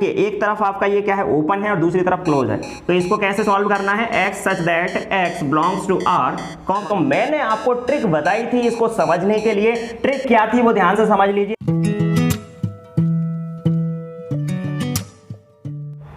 एक तरफ आपका ये क्या है, ओपन है और दूसरी तरफ क्लोज है। तो इसको कैसे सॉल्व करना है, x such that x belongs to R। तो मैंने आपको ट्रिक बताई थी इसको समझने के लिए। ट्रिक क्या थी वो ध्यान से समझ लीजिए।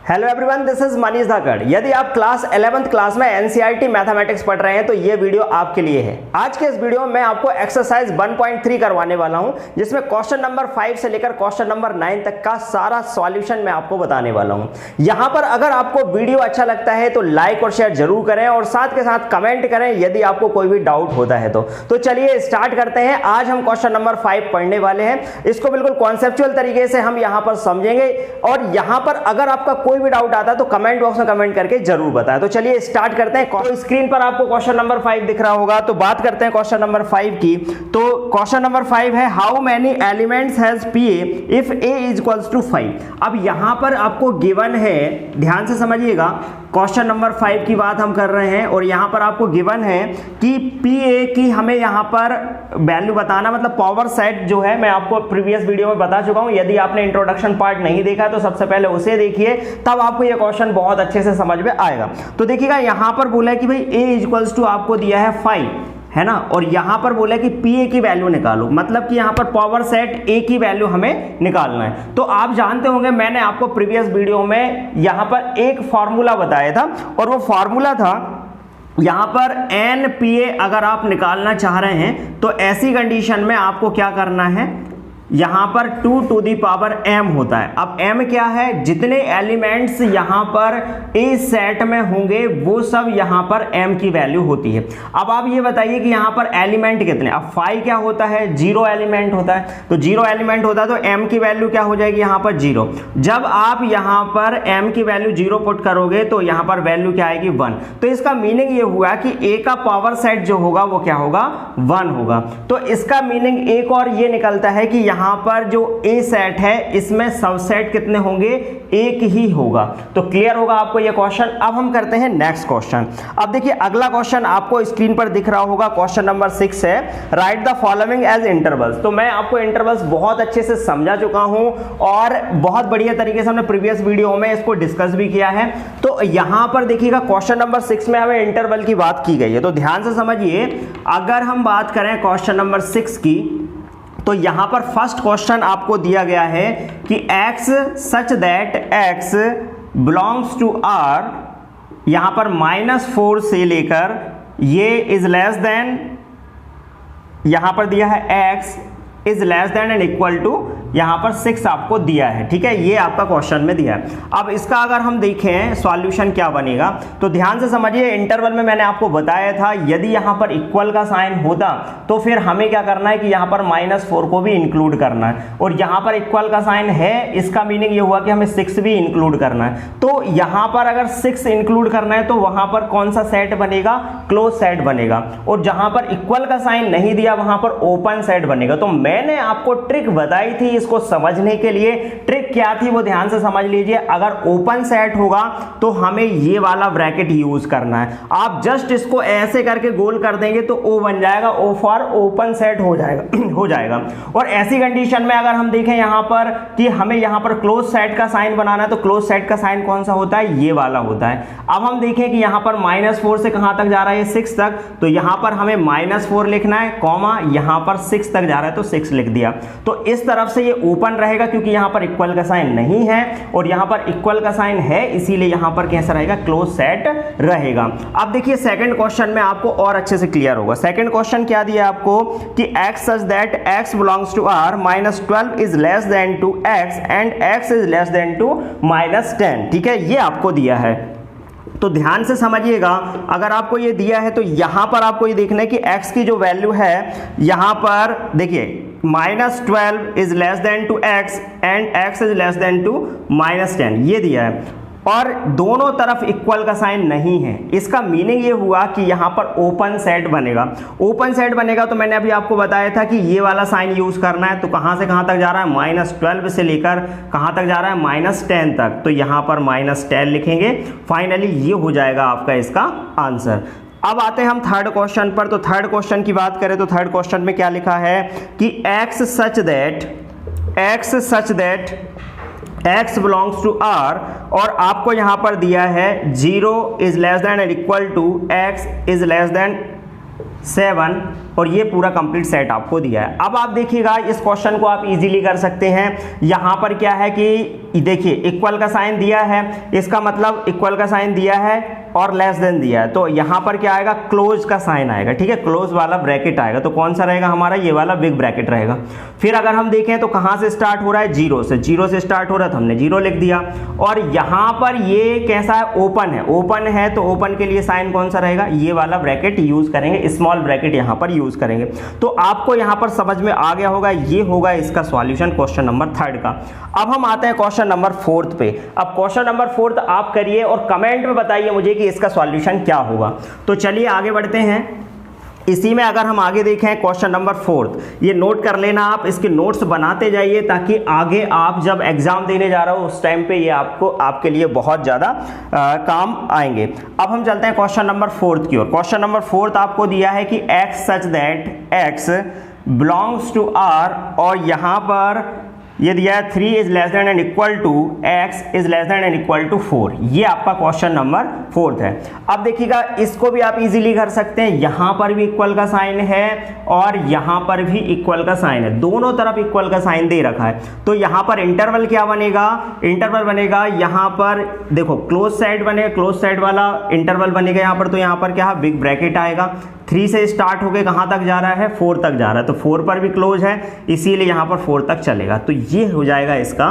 Hello everyone, this is Manish Dhakad. यदि आप क्लास 11th क्लास में एनसीईआरटी मैथमेटिक्स पढ़ रहे हैं तो ये वीडियो आपके लिए है। आज के इस वीडियो में मैं आपको एक्सरसाइज 1.3 करवाने वाला हूं, जिसमें क्वेश्चन नंबर 5 से लेकर क्वेश्चन नंबर 9 तक का सारा सॉल्यूशन मैं आपको बताने वाला हूं। यहां पर अगर आपको वीडियो अच्छा लगता है तो लाइक और शेयर जरूर करें और साथ के साथ कमेंट करें यदि आपको कोई भी डाउट होता है तो चलिए स्टार्ट करते हैं। आज हम क्वेश्चन नंबर 5 पढ़ने वाले हैं। इसको बिल्कुल कॉन्सेप्चुअल तरीके से हम यहां पर समझेंगे और यहां पर अगर आपका कोई भी डाउट आता है तो कमेंट बॉक्स में कमेंट करके जरूर बताएं। तो चलिए स्टार्ट करते हैं। तो स्क्रीन पर आपको क्वेश्चन नंबर 5 दिख रहा होगा। तो बात करते हैं क्वेश्चन नंबर 5 की। तो क्वेश्चन नंबर 5 है how many elements has P if A is equals to 5। अब यहां पर आपको गिवन है, ध्यान से समझिएगा, क्वेश्चन नंबर 5 की बात हम कर रहे हैं और यहां पर आपको गिवन है कि पी ए की हमें यहां पर वैल्यू बताना, मतलब पावर सेट जो है मैं आपको प्रीवियस वीडियो में बता चुका हूं। यदि आपने इंट्रोडक्शन पार्ट नहीं देखा तो सबसे पहले उसे देखिए, तब आपको ये क्वेश्चन बहुत अच्छे से समझ में आएगा। तो देखिएगा यहां पर बोला है कि भाई a इक्वल्स टू आपको दिया है 5, है ना, और यहां पर बोला है कि पी ए की वैल्यू निकालो, मतलब कि यहां पर पावर सेट ए की वैल्यू हमें निकालना है। तो आप जानते होंगे मैंने आपको प्रीवियस वीडियो में यहां पर एक फॉर्मूला बताया था और वो फॉर्मूला था यहां पर एन पी ए अगर आप निकालना चाह रहे हैं तो ऐसी कंडीशन में आपको क्या करना है, यहां पर 2 टू दी पावर m होता है। अब m क्या है, जितने एलिमेंट्स यहां पर a सेट में होंगे वो सब यहां पर m की वैल्यू होती है। अब आप ये बताइए कि यहां पर एलिमेंट कितने। अब 5 क्या होता है, 0 एलिमेंट होता है। तो 0 एलिमेंट होता है तो m की वैल्यू क्या हो जाएगी, यहां पर 0। जब आप यहां पर m की वैल्यू 0 पुट करोगे तो यहां पर वैल्यू क्या आएगी, 1। तो इसका मीनिंग ये हुआ कि a का पावर सेट जो होगा वो क्या होगा, 1 होगा। तो इसका मीनिंग एक और ये निकलता है कि यहां पर जो A सेट है इसमें सबसेट कितने होंगे, एक ही होगा। तो क्लियर होगा आपको ये क्वेश्चन। अब हम करते हैं नेक्स्ट क्वेश्चन। अब देखिए अगला क्वेश्चन आपको स्क्रीन पर दिख रहा होगा, क्वेश्चन नंबर 6 है write the following as intervals. तो मैं आपको इंटरवल्स बहुत अच्छे से समझा चुका हूं और बहुत बढ़िया तरीके से हमने प्रीवियस वीडियो में इसको डिस्कस भी किया है। तो यहां पर देखिएगा क्वेश्चन नंबर 6 में हमें इंटरवल की बात की गई है। तो ध्यान से समझिए, अगर हम बात करें क्वेश्चन नंबर 6 की तो यहां पर फर्स्ट क्वेश्चन आपको दिया गया है कि x such that x belongs to R, यहां पर -4 से लेकर ये इज लेस देन, यहां पर दिया है x is less than and equal to, यहां पर 6 आपको दिया है। ठीक है, ये आपका क्वेश्चन में दिया है। अब इसका अगर हम देखें सॉल्यूशन क्या बनेगा तो ध्यान से समझिए। इंटरवल में मैंने आपको बताया था यदि यहां पर इक्वल का साइन होता तो फिर हमें क्या करना है कि यहां पर -4 को भी इंक्लूड करना है, और यहां पर इक्वल का साइन है, इसका मीनिंग ये हुआ कि हमें 6 भी इंक्लूड करना है। तो यहां पर अगर 6 इंक्लूड करना है तो वहां पर कौन सा सेट बनेगा, क्लोज सेट बनेगा, और जहां पर इक्वल का साइन नहीं दिया वहां पर ओपन सेट बनेगा। तो मैंने आपको ट्रिक बताई थी इसको समझने के लिए। ट्रिक क्या थी वो ध्यान से समझ लीजिए। अगर ओपन सेट होगा तो हमें ये वाला ब्रैकेट यूज करना है। आप जस्ट इसको ऐसे करके गोल कर देंगे तो ओ बन जाएगा, ओ फॉर ओपन सेट हो जाएगा हो जाएगा। और ऐसी कंडीशन में अगर हम देखें यहां पर कि हमें यहां पर क्लोज सेट का साइन बनाना है तो क्लोज सेट का साइन कौन सा होता है, ये वाला होता है। अब हम देखें कि यहां पर -4 से कहां तक जा रहा है, 6 तक, तो यहां पर हमें -4 लिखना है, कॉमा यहां पर 6 तक जा रहा है तो 6 लिख दिया। तो इस तरफ से ये ओपन रहेगा क्योंकि यहां पर इक्वल का साइन नहीं है और यहां पर इक्वल का साइन है, इसीलिए यहां पर कैसा रहेगा, क्लोज सेट रहेगा। अब देखिए सेकंड क्वेश्चन में आपको और अच्छे से क्लियर होगा। सेकंड क्वेश्चन क्या दिया आपको कि x such that x belongs to R -12 is less than to x and x is less than to -10। ठीक है, ये आपको दिया है। तो ध्यान से समझिएगा, अगर आपको ये दिया है तो यहां पर आपको ये देखना है कि x की जो वैल्यू है यहां पर देखिए -12 is less than to x and x is less than to -10, ये दिया है। और दोनों तरफ इक्वल का साइन नहीं है। इसका मीनिंग ये हुआ कि यहां पर ओपन सेट बनेगा। ओपन सेट बनेगा तो मैंने अभी आपको बताया था कि ये वाला साइन यूज करना है। तो कहां से कहां तक जा रहा है, -12 से लेकर कहां तक जा रहा है, -10 तक। तो यहां पर -10 लिखेंगे। फाइनली ये हो जाएगा आपका इसका आंसर। अब आते हैं हम थर्ड क्वेश्चन पर। तो थर्ड क्वेश्चन की बात करें तो थर्ड क्वेश्चन में क्या लिखा है कि x such that x belongs to r और आपको यहां पर दिया है 0 is less than and equal to x is less than 7 और ये पूरा कंप्लीट सेट आपको दिया है। अब आप देखिएगा इस क्वेश्चन को आप इजीली कर सकते हैं। यहां पर क्या है कि देखिए इक्वल का साइन दिया है, इसका मतलब इक्वल का साइन दिया है और लेस देन दिया है, तो यहां पर क्या आएगा, क्लोज का साइन आएगा, ठीक है, क्लोज वाला ब्रैकेट आएगा। तो कौन सा रहेगा हमारा, ये वाला बिग ब्रैकेट रहेगा। फिर अगर हम देखें तो कहां से स्टार्ट हो रहा है, जीरो से स्टार्ट हो रहा है तो हमने जीरो लिख दिया। और यहां पर ये कैसा है, ओपन है तो ओपन के लिए साइन कौन सा रहेगा, ये वाला ब्रैकेट यूज करेंगे, स्मॉल ब्रैकेट यहां पर यूज करेंगे। तो आपको यहां पर समझ में आ गया होगा, ये होगा इसका सॉल्यूशन क्वेश्चन नंबर 3 का। अब हम आते हैं क्वेश्चन नंबर 4 पे। अब क्वेश्चन नंबर 4 आप करिए और कमेंट में बताइए मुझे कि इसका सॉल्यूशन क्या होगा। तो चलिए आगे बढ़ते हैं। इसी में अगर हम आगे देखें क्वेश्चन नंबर 4, ये नोट कर लेना, आप इसके नोट्स बनाते जाइए ताकि आगे आप जब एग्जाम देने जा रहे हो उस टाइम पे ये आपके लिए बहुत ज़्यादा काम आएंगे। अब हम चलते हैं क्वेश्चन नंबर 4 की ओर। क्वेश्चन नंबर 4 आपको दिया है कि x such that x belongs to r और यहाँ पर ये दिया है 3 is less than and equal to x is less than and equal to 4। ये आपका क्वेश्चन नंबर 4 है। अब देखिएगा इसको भी आप इजीली कर सकते हैं, यहां पर भी इक्वल का साइन है और यहां पर भी इक्वल का साइन है, दोनों तरफ इक्वल का साइन दे रखा है। तो यहां पर इंटरवल क्या बनेगा, इंटरवल बनेगा यहां पर देखो क्लोज साइड बनेगा, क्लोज साइड वाला इंटरवल बनेगा यहां पर। तो यहां पर क्या है, बिग ब्रैकेट आएगा, 3 से स्टार्ट होके कहां तक जा रहा है, 4 तक जा रहा है, तो 4 पर भी क्लोज है इसीलिए यहां पर 4 तक चलेगा। तो ये हो जाएगा इसका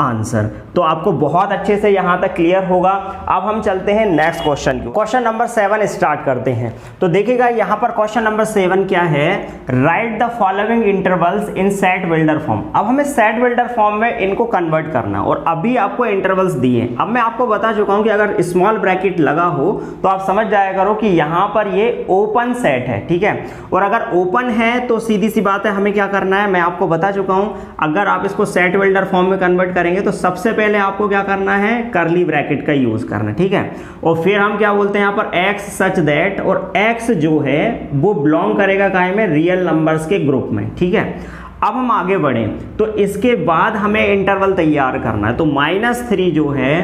आंसर। तो आपको बहुत अच्छे से यहां तक क्लियर होगा। अब हम चलते हैं नेक्स्ट क्वेश्चन की। क्वेश्चन नंबर 7 स्टार्ट करते हैं। तो देखिएगा यहां पर क्वेश्चन नंबर 7 क्या है, write the following intervals in set builder form. अब हमें सेट बिल्डर फॉर्म में इनको कन्वर्ट करना और अभी आपको इंटरवल्स दिए। अब मैं आपको बता चुका हूं कि अगर स्मॉल ब्रैकेट लगा हो तो आप समझ जाया करो कि यहां पर ये ओपन सेट है, ठीक है। और अगर ओपन है तो सीधी सी बात है हमें क्या करना है, मैं आपको बता चुका हूं। अगर आप इसको सेट बिल्डर फॉर्म में कन्वर्ट करेंगे तो सबसे पहले आपको क्या करना है, करली ब्रैकेट का यूज करना है, ठीक है। और फिर हम क्या बोलते हैं यहाँ पर x सच दैट, और x जो है वो बिलोंग करेगा काहे में, रियल नंबर्स के ग्रुप में, ठीक है। अब हम आगे बढ़ें तो इसके बाद हमें इंटरवल तैयार करना है। तो -3 जो है,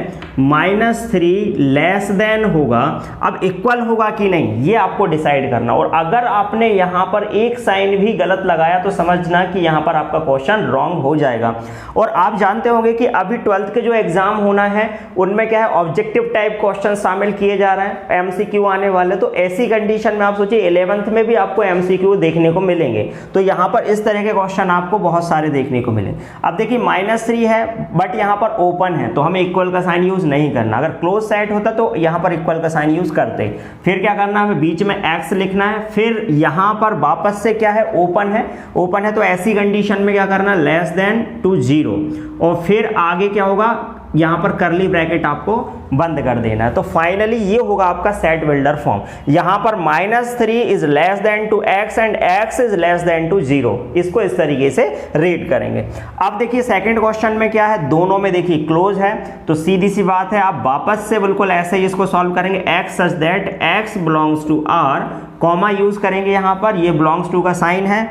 -3 लेस देन होगा, अब इक्वल होगा कि नहीं ये आपको डिसाइड करना। और अगर आपने यहां पर एक साइन भी गलत लगाया तो समझना कि यहां पर आपका क्वेश्चन रॉन्ग हो जाएगा। और आप जानते होंगे कि अभी 12th के जो एग्जाम होना है उनमें क्या है, ऑब्जेक्टिव टाइप क्वेश्चन शामिल किए जा रहे हैं, MCQ आने वाले। तो ऐसी कंडीशन में आप सोचिए 11th में भी आपको MCQ देखने को मिलेंगे। तो यहां पर इस तरह के क्वेश्चन आपको बहुत सारे देखने को मिले। अब देखिए -3 है बट यहां पर ओपन है तो हमें इक्वल का साइन यूज नहीं करना। अगर क्लोज साइड होता तो यहां पर इक्वल का साइन यूज करते। फिर क्या करना है, हमें बीच में x लिखना है। फिर यहां पर वापस से क्या है, ओपन है तो ऐसी कंडीशन में क्या करना, लेस देन टू 0। और फिर आगे क्या होगा, यहां पर करली ब्रैकेट आपको बंद कर देना है। तो फाइनली ये होगा आपका सेट बिल्डर फॉर्म। यहां पर -3 is less than to x and x is less than to 0। इसको इस तरीके से रीड करेंगे। अब देखिए सेकंड क्वेश्चन में क्या है, दोनों में देखिए क्लोज है तो सीधी सी बात है आप वापस से बिल्कुल ऐसे ही इसको सॉल्व करेंगे। x such that x belongs to r, comma use करेंगे यहां पर, ये बिलोंग्स टू का साइन है,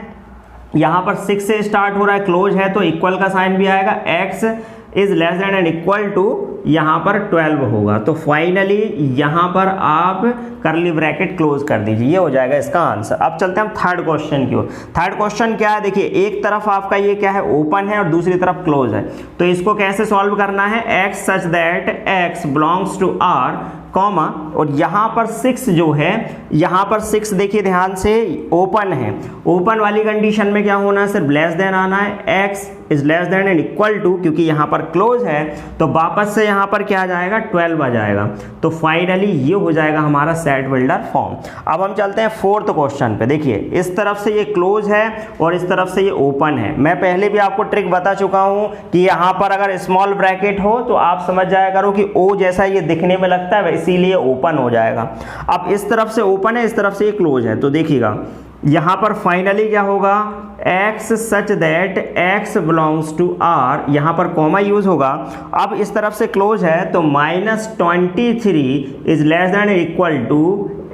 यहां पर 6 से स्टार्ट हो रहा है, क्लोज है तो इक्वल का साइन भी आएगा, x is less than and equal to यहां पर 12 होगा। तो फाइनली यहां पर आप करली ब्रैकेट क्लोज कर दीजिए, ये हो जाएगा इसका आंसर। अब चलते हैं हम थर्ड क्वेश्चन की ओर। थर्ड क्वेश्चन क्या है, देखिए एक तरफ आपका ये क्या है, ओपन है और दूसरी तरफ क्लोज है। तो इसको कैसे सॉल्व करना है, x such that x belongs to r, comma, और यहां पर 6 जो है, यहां पर 6 देखिए ध्यान से ओपन है। ओपन वाली कंडीशन में क्या होना है, सिर्फ लेस देन आना है, x is less than and equal to, क्योंकि यहां पर क्लोज है तो वापस से यहां पर क्या आ जाएगा, 12 आ जाएगा। तो फाइनली ये हो जाएगा हमारा सेट बिल्डर फॉर्म। अब हम चलते हैं फोर्थ क्वेश्चन पे। देखिए इस तरफ से ये क्लोज है और इस तरफ से ये ओपन है। मैं पहले भी आपको ट्रिक बता चुका हूं कि यहां पर अगर स्मॉल ब्रैकेट हो तो आप समझ जाया करो कि ओ जैसा ये दिखने में लगता है, इसीलिए ओपन हो जाएगा। अब इस तरफ से ओपन है, इस तरफ से ये क्लोज है, तो देखिएगा यहां पर फाइनली क्या होगा, x such that x belongs to r, यहां पर कॉमा यूज होगा। अब इस तरफ से क्लोज है तो -23 is less than equal to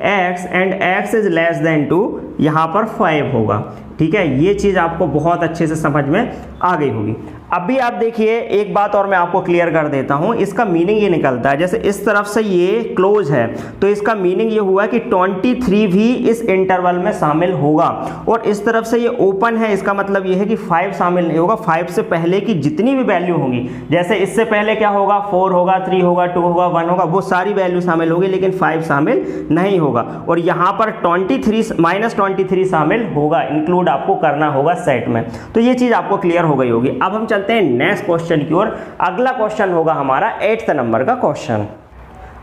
x and x is less than to यहाँ पर 5 होगा। ठीक है, ये चीज़ आपको बहुत अच्छे से समझ में आ गई होगी। अभी आप देखिए एक बात और मैं आपको क्लियर कर देता हूं, इसका मीनिंग ये निकलता है, जैसे इस तरफ से ये क्लोज है तो इसका मीनिंग ये हुआ कि 23 भी इस इंटरवल में शामिल होगा, और इस तरफ से ये ओपन है, इसका मतलब ये है कि 5 शामिल नहीं होगा। 5 से पहले की जितनी भी वैल्यू होंगी, जैसे इससे पहले क्या होगा, 4 होगा, 3 होगा, 2 होगा, 1 होगा, वो सारी वैल्यू शामिल होगी, लेकिन 5 शामिल नहीं होगा। और यहाँ पर 23 -23 शामिल होगा, इंक्लूड आपको करना होगा सेट में। तो ये चीज़ आपको क्लियर हो गई होगी। अब हम चलते हैं नेक्स्ट क्वेश्चन की ओर। अगला क्वेश्चन होगा हमारा 8th नंबर का क्वेश्चन।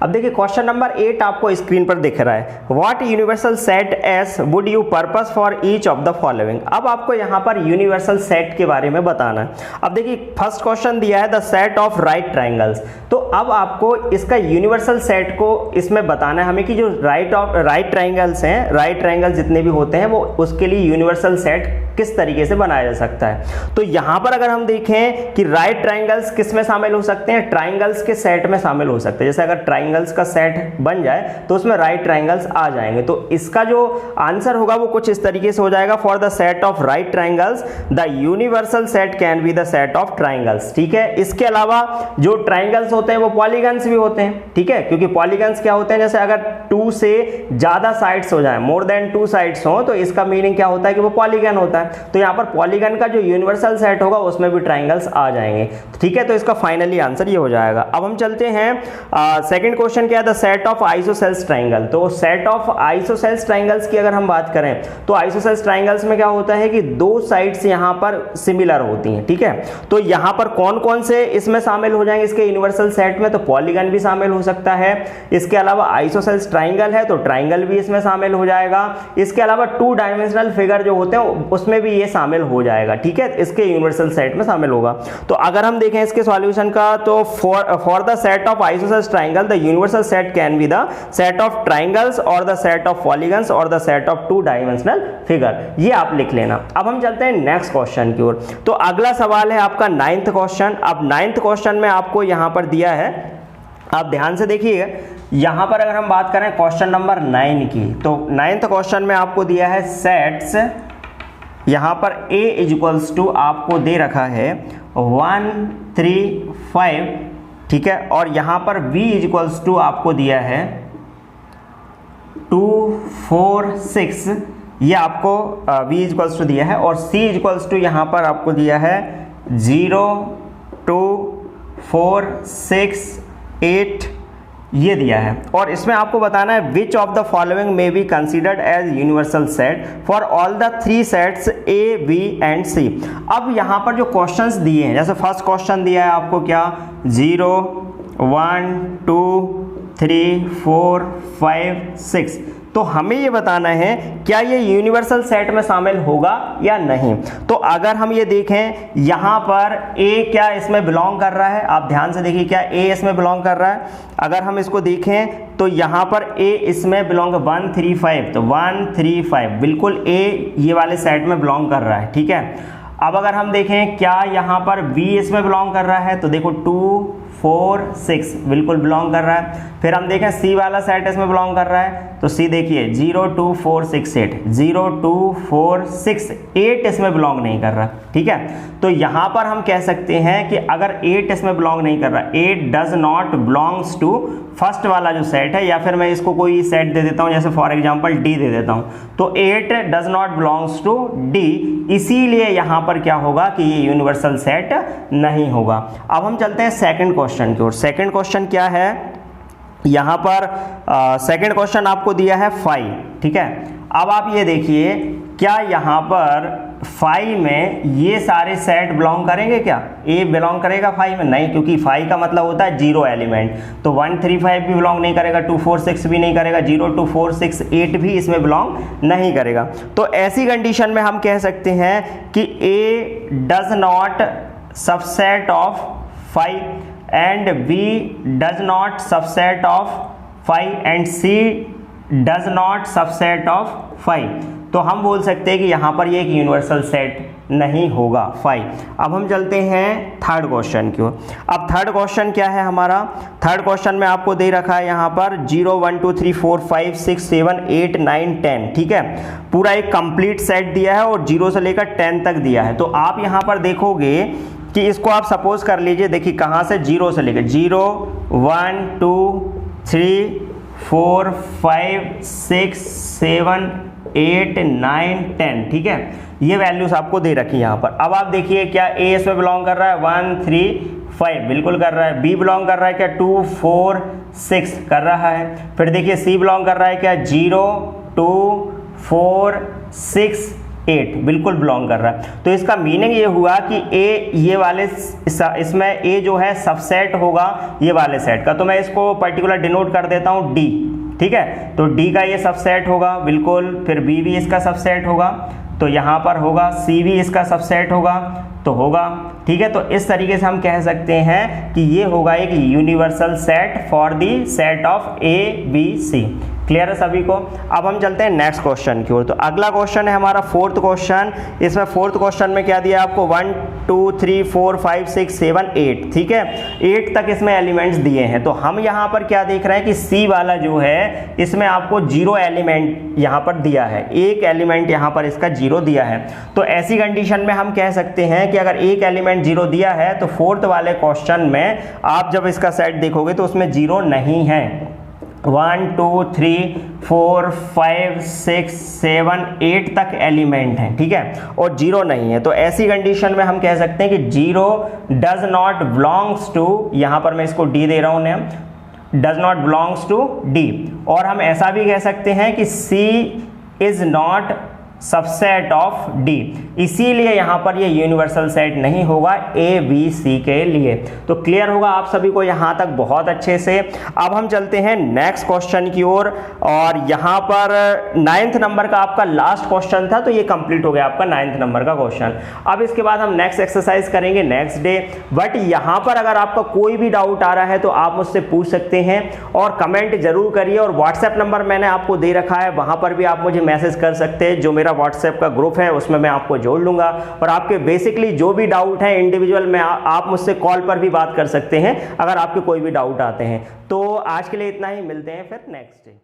अब देखिए क्वेश्चन नंबर 8 आपको स्क्रीन पर दिख रहा है। What universal set S would you purpose for each of the following. अब आपको यहाँ पर यूनिवर्सल सेट के बारे में बताना है। अब देखिए फर्स्ट क्वेश्चन दिया है the set of right triangles, तो अब आपको इसका यूनिवर्सल सेट को इसमें बताना है हमें कि जो राइट ट्रायंगल्स हैं, राइट ट्रायंगल जितने भी होते हैं वो उसके लिए यूनिवर्सल सेट किस तरीके से बनाया जा सकता है। तो यहाँ पर अगर हम देखें कि राइट ट्रायंगल्स किस में शामिल हो सकते हैं, ट्रायंगल्स के सेट में शामिल हो सकते हैं। जैसे अगर ट्रायंगल्स का सेट बन जाए तो उसमें राइट ट्रायंगल्स आ जाएंगे। तो इसका जो आंसर होगा वो कुछ इस तरीके से हो जाएगा, for the set of right triangles the universal set can be the set of triangles. ठीक है, इसके अलावा जो ट्रायंगल्स होते हैं वो पॉलीगन्स भी होते हैं। ठीक है, क्योंकि पॉलीगन्स क्या होते हैं, जैसे अगर 2 से ज्यादा साइड्स हो जाए, मोर देन 2 साइड्स हो, तो इसका मीनिंग क्या होता है कि वो पॉलीगन होता है। तो यहाँ पर पॉलीगन का जो यूनिवर्सल सेट होगा उसमें भी ट्रायंगल्स आ जाएंगे। ठीक है, तो इसका फाइनली आंसर ये हो जाएगा। अब हम चलते हैं सेकंड क्वेश्चन क्या है, the set of isosceles triangle. तो सेट ऑफ आइसोसेल्स ट्रायंगल्स की अगर हम बात करें तो आइसोसेल्स ट्रायंगल्स में क्या होता है कि 2 साइड्स यहाँ पर सिमिलर होती हैं। ठीक है, तो यहाँ पर कौन कौन से इसमें शामिल हो जाएंगे इसके यूनिवर्सल सेट में, तो पॉलीगन भी शामिल हो सकता है। इसके अलावा आइसोसेल्स ट्रायंगल है तो ट्रायंगल भी इसमें शामिल हो जाएगा। इसके अलावा 2 डायमेंशनल फिगर जो होते हैं उसमें भी ये शामिल हो जाएगा। ठीक है, इसके यूनिवर्सल सेट में शामिल होगा। तो अगर हम देखें इसके सॉल्यूशन का, तो for the set of isosceles triangle the universal set can be the set of triangles और द सेट ऑफ पॉलीगन्स और the set of 2 dimensional figure. ये आप लिख लेना। अब हम चलते हैं नेक्स्ट क्वेश्चन की ओर। तो अगला सवाल है आपका 9th क्वेश्चन। अब 9th क्वेश्चन में आपको यहां पर दिया है, आप ध्यान से देखिएगा, यहां पर अगर हम बात करें क्वेश्चन नंबर 9 की, तो 9th क्वेश्चन में आपको दिया है सेट्स, यहां पर a इक्वल्स टू आपको दे रखा है 1 3 5। ठीक है, और यहां पर b इक्वल्स टू आपको दिया है 2 4 6, ये आपको b इक्वल्स टू दिया है, और c इक्वल्स टू यहां पर आपको दिया है 0 2 4 6 8, ये दिया है। और इसमें आपको बताना है which of the following may be considered as universal set for all the 3 sets A B and C। अब यहाँ पर जो क्वेश्चंस दिए हैं, जैसे फर्स्ट क्वेश्चन दिया है आपको क्या, 0 1 2 3 4 5 6, तो हमें ये बताना है क्या ये यूनिवर्सल सेट में शामिल होगा या नहीं। तो अगर हम ये देखें यहाँ पर A क्या इसमें बिलोंग कर रहा है, आप ध्यान से देखिए क्या A इसमें बिलोंग कर रहा है। अगर हम इसको देखें तो यहाँ पर A इसमें बिलोंग 1 3 5, तो 1 3 5 बिल्कुल A ये वाले सेट में बिलोंग कर रहा है। ठीक है, अब अगर हम देखें क्या यहाँ पर B इसमें बिलोंग कर रहा है, तो देखो 2 4 6 बिल्कुल बिलोंग कर रहा है। फिर हम देखें C वाला सेट इसमें बिलोंग कर रहा है, तो C देखिए 0 2 4 6 8, 0 2 4 6 8 इसमें बिलोंग नहीं कर रहा। ठीक है, तो यहाँ पर हम कह सकते हैं कि अगर 8 इसमें बिलोंग नहीं कर रहा, 8 does not belongs to first वाला जो सेट है, या फिर मैं इसको कोई सेट दे देता हूँ, जैसे फॉर एग्जांपल D दे देता हूँ, तो 8 does not belongs to D, इसीलिए यहाँ पर क्या होगा कि ये यूनिवर्सल सेट नहीं होगा। अब हम चलते हैं सेकंड क्वेश्चन की ओर। सेकंड क्वेश्चन क्या है, यहाँ पर सेकंड क्वेश्चन आपको दिया है 5। ठीक है, अब आप ये देखिए क्या यहाँ पर 5 में ये सारे सेट बिलोंग करेंगे, क्या A बिलोंग करेगा 5 में? नहीं, क्योंकि 5 का मतलब होता है 0 एलिमेंट, तो 1 3 5 भी बिलोंग नहीं करेगा, 2 4 6 भी नहीं करेगा, 0 2 4 6 8 भी इसमें बिलोंग नहीं करेगा। तो ऐसी कंडीशन में हम कह सकते हैं कि A does not subset of 5 and B does not subset of 5 and C does not subset of 5। तो हम बोल सकते हैं कि यहाँ पर ये एक यूनिवर्सल सेट नहीं होगा। फाइन। अब हम चलते हैं थर्ड क्वेश्चन की ओर। अब थर्ड क्वेश्चन क्या है हमारा? थर्ड क्वेश्चन में आपको दे रखा है यहाँ पर 0 1 2 3 4 5 6 7 8 9 10, ठीक है, पूरा एक कंप्लीट सेट दिया है और 0 से लेकर 10 तक दिया है। तो आप यहाँ पर देखोगे कि इसको आप सपोज कर लीजिए, देखिए कहाँ से, 0 से लेकर 0 1 2 3 4 5 6 7 8 9 10, ठीक है, ये वैल्यूज आपको दे रखी है यहाँ पर। अब आप देखिए क्या ए इसमें बिलोंग कर रहा है? 1 3 5 बिल्कुल कर रहा है। बी बिलोंग कर रहा है क्या? 2 4 6 कर रहा है। फिर देखिए सी बिलोंग कर रहा है क्या? 0 2 4 6 8 बिल्कुल बिलोंग कर रहा है। तो इसका मीनिंग ये हुआ कि ए ये वाले इसमें ए जो है सबसेट होगा ये वाले सेट का। तो मैं इसको पर्टिकुलर डिनोट कर देता हूँ डी, ठीक है, तो डी का ये सबसेट होगा बिल्कुल। फिर बी भी इसका सबसेट होगा तो यहाँ पर होगा, सी भी इसका सबसेट होगा तो होगा, ठीक है। तो इस तरीके से हम कह सकते हैं कि ये होगा एक universal set for the set of A B C. Clear है सभी को? अब हम चलते हैं नेक्स्ट क्वेश्चन की ओर। तो अगला क्वेश्चन है हमारा फोर्थ क्वेश्चन। इसमें फोर्थ क्वेश्चन में क्या दिया आपको? 1 2 3 4 5 6 7 8, ठीक है, 8 तक इसमें एलिमेंट्स दिए हैं। तो हम यहाँ पर क्या देख रहे हैं कि सी वाला जो है इसमें आपको 0 एलिमेंट यहाँ पर दिया है, एक एलिमेंट यहाँ पर इसका 0 दिया है। तो ऐसी कंडीशन में हम कह सकते हैं कि अगर एक एलिमेंट 0 दिया है तो फोर्थ वाले क्वेश्चन में आप जब इसका सेट देखोगे तो उसमें 0 नहीं है। 1 2 3 4 5 6 7 8 तक एलिमेंट हैं, ठीक है, और 0 नहीं है। तो ऐसी कंडीशन में हम कह सकते हैं कि 0 डज नॉट बिलोंग्स टू, यहाँ पर मैं इसको डी दे रहा हूँ name, does not belongs to D. और हम ऐसा भी कह सकते हैं कि C is not subset of D, इसीलिए यहां पर ये यूनिवर्सल सेट नहीं होगा ए बी सी के लिए। तो क्लियर होगा आप सभी को यहां तक बहुत अच्छे से। अब हम चलते हैं नेक्स्ट क्वेश्चन की ओर, और यहां पर 9th नंबर का आपका लास्ट क्वेश्चन था, तो ये कंप्लीट हो गया आपका 9th नंबर का क्वेश्चन। अब इसके बाद हम नेक्स्ट एक्सरसाइज करेंगे नेक्स्ट डे। बट यहां पर अगर आपका कोई भी डाउट आ रहा है तो आप मुझसे पूछ सकते हैं और कमेंट जरूर करिए। और व्हाट्सएप नंबर मैंने आपको दे रखा है, वहां पर भी आप मुझे मैसेज कर सकते हैं। जो मेरा व्हाट्सएप का ग्रुप है उसमें मैं आपको जोड़ लूंगा, और आपके बेसिकली जो भी डाउट है इंडिविजुअल में आप मुझसे कॉल पर भी बात कर सकते हैं अगर आपके कोई भी डाउट आते हैं। तो आज के लिए इतना ही, मिलते हैं फिर नेक्स्ट डे।